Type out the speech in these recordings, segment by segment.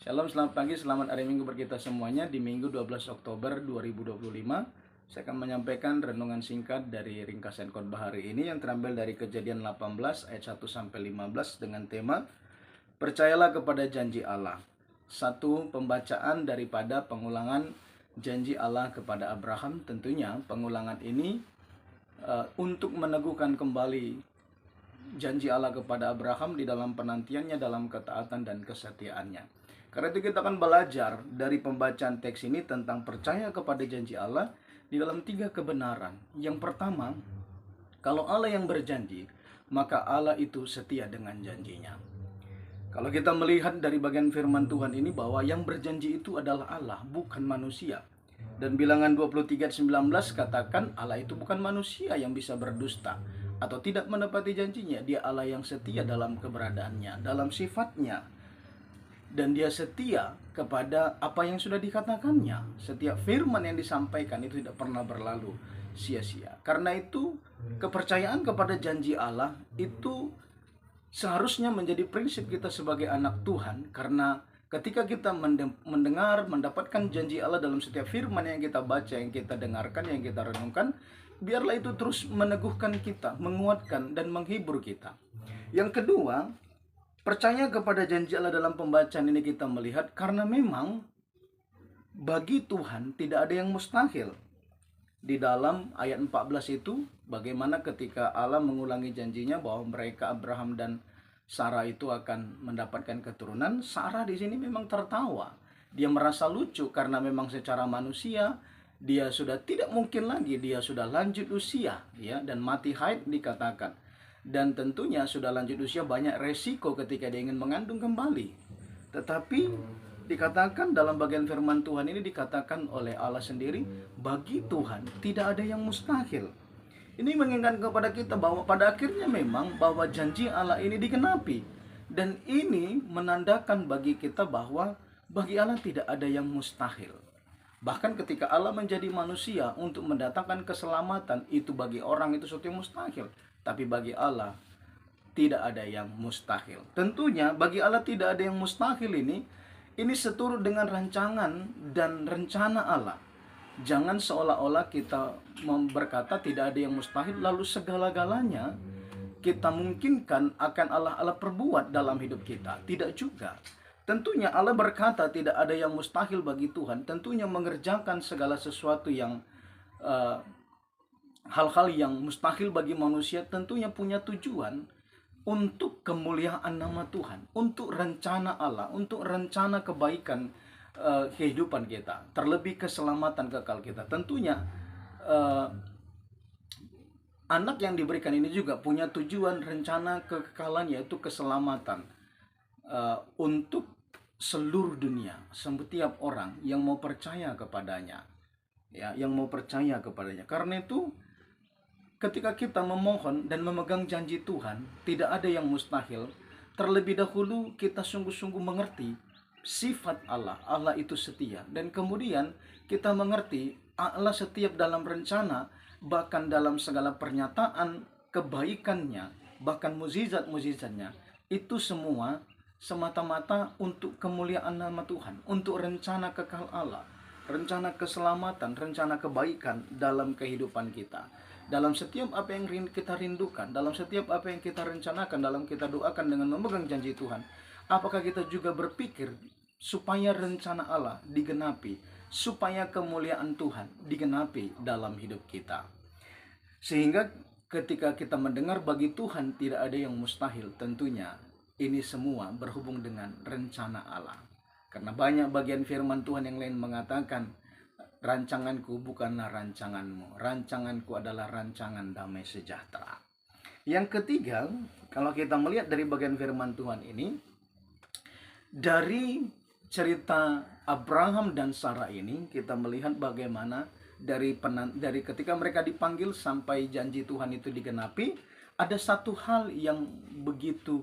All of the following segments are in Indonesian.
Shalom, selamat pagi, selamat hari Minggu bagi kita semuanya. Di Minggu 12 Oktober 2025, saya akan menyampaikan renungan singkat dari ringkasan khotbah hari ini yang terambil dari Kejadian 18 ayat 1 sampai 15 dengan tema Percayalah kepada janji Allah. Satu pembacaan daripada pengulangan janji Allah kepada Abraham. Tentunya pengulangan ini untuk meneguhkan kembali janji Allah kepada Abraham di dalam penantiannya, dalam ketaatan dan kesetiaannya. Karena itu kita akan belajar dari pembacaan teks ini tentang percaya kepada janji Allah di dalam 3 kebenaran. Yang pertama, kalau Allah yang berjanji, maka Allah itu setia dengan janjinya. Kalau kita melihat dari bagian firman Tuhan ini bahwa yang berjanji itu adalah Allah, bukan manusia. Dan bilangan 23:19 katakan Allah itu bukan manusia yang bisa berdusta atau tidak menepati janjinya. Dia Allah yang setia dalam keberadaannya, dalam sifatnya. Dan dia setia kepada apa yang sudah dikatakannya. Setiap firman yang disampaikan itu tidak pernah berlalu sia-sia. Karena itu kepercayaan kepada janji Allah itu seharusnya menjadi prinsip kita sebagai anak Tuhan. Karena ketika kita mendengar, mendapatkan janji Allah dalam setiap firman yang kita baca, yang kita dengarkan, yang kita renungkan, biarlah itu terus meneguhkan kita, menguatkan dan menghibur kita. Yang kedua, percaya kepada janji Allah dalam pembacaan ini kita melihat karena memang bagi Tuhan tidak ada yang mustahil. Di dalam ayat 14 itu bagaimana ketika Allah mengulangi janjinya bahwa mereka Abraham dan Sarah itu akan mendapatkan keturunan. Sarah di sini memang tertawa. Dia merasa lucu karena memang secara manusia dia sudah tidak mungkin lagi, dia sudah lanjut usia ya, dan mati haid dikatakan. Dan tentunya sudah lanjut usia banyak resiko ketika dia ingin mengandung kembali. Tetapi dikatakan dalam bagian firman Tuhan ini dikatakan oleh Allah sendiri, bagi Tuhan tidak ada yang mustahil. Ini mengingatkan kepada kita bahwa pada akhirnya memang bahwa janji Allah ini digenapi. Dan ini menandakan bagi kita bahwa bagi Allah tidak ada yang mustahil. Bahkan ketika Allah menjadi manusia untuk mendatangkan keselamatan, itu bagi orang itu sesuatu yang mustahil. Tapi bagi Allah tidak ada yang mustahil. Tentunya bagi Allah tidak ada yang mustahil ini seturut dengan rancangan dan rencana Allah. Jangan seolah-olah kita berkata tidak ada yang mustahil lalu segala-galanya kita mungkinkan akan Allah perbuat dalam hidup kita. Tidak juga. Tentunya Allah berkata tidak ada yang mustahil bagi Tuhan. Tentunya mengerjakan segala sesuatu yang hal-hal yang mustahil bagi manusia tentunya punya tujuan untuk kemuliaan nama Tuhan, untuk rencana Allah, untuk rencana kebaikan kehidupan kita, terlebih keselamatan kekal kita. Tentunya anak yang diberikan ini juga punya tujuan rencana kekekalan, yaitu keselamatan untuk seluruh dunia, setiap orang yang mau percaya kepadanya, ya, yang mau percaya kepadanya. Karena itu ketika kita memohon dan memegang janji Tuhan, tidak ada yang mustahil. Terlebih dahulu kita sungguh-sungguh mengerti sifat Allah. Allah itu setia. Dan kemudian kita mengerti Allah setiap dalam rencana, bahkan dalam segala pernyataan kebaikannya, bahkan mukjizat-mukjizatnya. Itu semua semata-mata untuk kemuliaan nama Tuhan, untuk rencana kekal Allah, rencana keselamatan, rencana kebaikan dalam kehidupan kita. Dalam setiap apa yang kita rindukan, dalam setiap apa yang kita rencanakan, dalam kita doakan dengan memegang janji Tuhan, apakah kita juga berpikir supaya rencana Allah digenapi, supaya kemuliaan Tuhan digenapi dalam hidup kita. Sehingga ketika kita mendengar bagi Tuhan tidak ada yang mustahil, tentunya ini semua berhubung dengan rencana Allah. Karena banyak bagian firman Tuhan yang lain mengatakan, rancanganku bukanlah rancanganmu, rancanganku adalah rancangan damai sejahtera. Yang ketiga, kalau kita melihat dari bagian firman Tuhan ini, dari cerita Abraham dan Sarah ini, kita melihat bagaimana dari ketika mereka dipanggil sampai janji Tuhan itu digenapi, ada satu hal yang begitu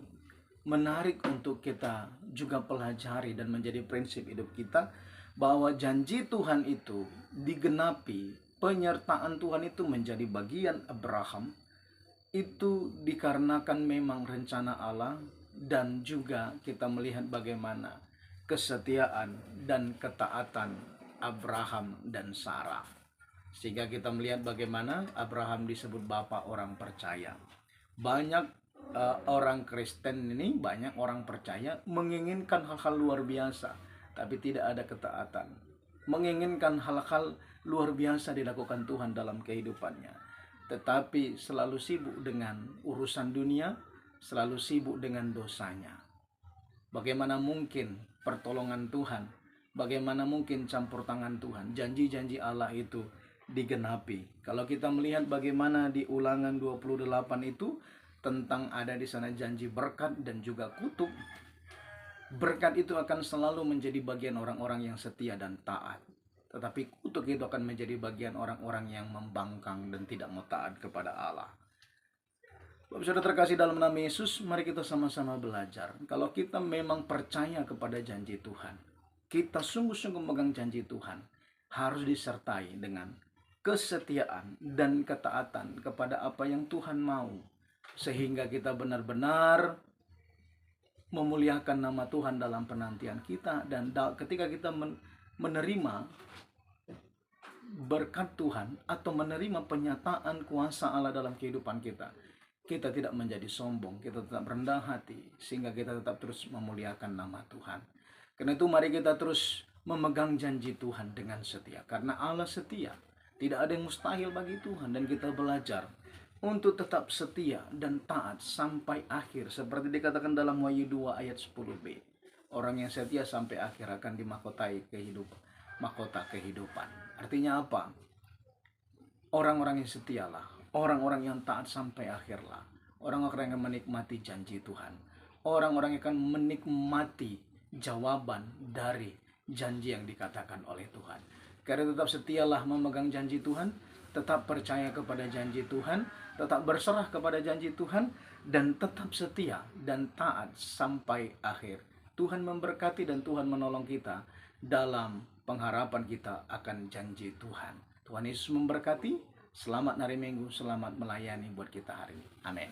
menarik untuk kita juga pelajari dan menjadi prinsip hidup kita, bahwa janji Tuhan itu digenapi, penyertaan Tuhan itu menjadi bagian Abraham, itu dikarenakan memang rencana Allah. Dan juga kita melihat bagaimana kesetiaan, dan ketaatan Abraham dan Sarah. Sehingga kita melihat bagaimana Abraham disebut bapa orang percaya. Banyak orang Kristen ini, banyak orang percaya menginginkan hal-hal luar biasa, tapi tidak ada ketaatan. Menginginkan hal-hal luar biasa dilakukan Tuhan dalam kehidupannya, tetapi selalu sibuk dengan urusan dunia, selalu sibuk dengan dosanya. Bagaimana mungkin pertolongan Tuhan, bagaimana mungkin campur tangan Tuhan, janji-janji Allah itu digenapi. Kalau kita melihat bagaimana di Ulangan 28 itu tentang ada di sana janji berkat dan juga kutuk. Berkat itu akan selalu menjadi bagian orang-orang yang setia dan taat. Tetapi kutuk itu akan menjadi bagian orang-orang yang membangkang dan tidak mau taat kepada Allah. Bapak Saudara terkasih dalam nama Yesus, mari kita sama-sama belajar. Kalau kita memang percaya kepada janji Tuhan, kita sungguh-sungguh memegang janji Tuhan, harus disertai dengan kesetiaan dan ketaatan kepada apa yang Tuhan mau. Sehingga kita benar-benar memuliakan nama Tuhan dalam penantian kita. Dan ketika kita menerima berkat Tuhan atau menerima penyataan kuasa Allah dalam kehidupan kita, kita tidak menjadi sombong, kita tetap rendah hati, sehingga kita tetap terus memuliakan nama Tuhan. Karena itu mari kita terus memegang janji Tuhan dengan setia. Karena Allah setia, tidak ada yang mustahil bagi Tuhan. Dan kita belajar untuk tetap setia dan taat sampai akhir. Seperti dikatakan dalam Wahyu 2 ayat 10b. Orang yang setia sampai akhir akan dimahkotai mahkota kehidupan. Artinya apa? Orang-orang yang setialah, orang-orang yang taat sampai akhirlah, orang-orang yang menikmati janji Tuhan, orang-orang yang akan menikmati jawaban dari janji yang dikatakan oleh Tuhan. Karena tetap setialah memegang janji Tuhan, tetap percaya kepada janji Tuhan, tetap berserah kepada janji Tuhan, dan tetap setia dan taat sampai akhir. Tuhan memberkati dan Tuhan menolong kita dalam pengharapan kita akan janji Tuhan. Tuhan Yesus memberkati. Selamat hari Minggu, selamat melayani buat kita hari ini. Amin.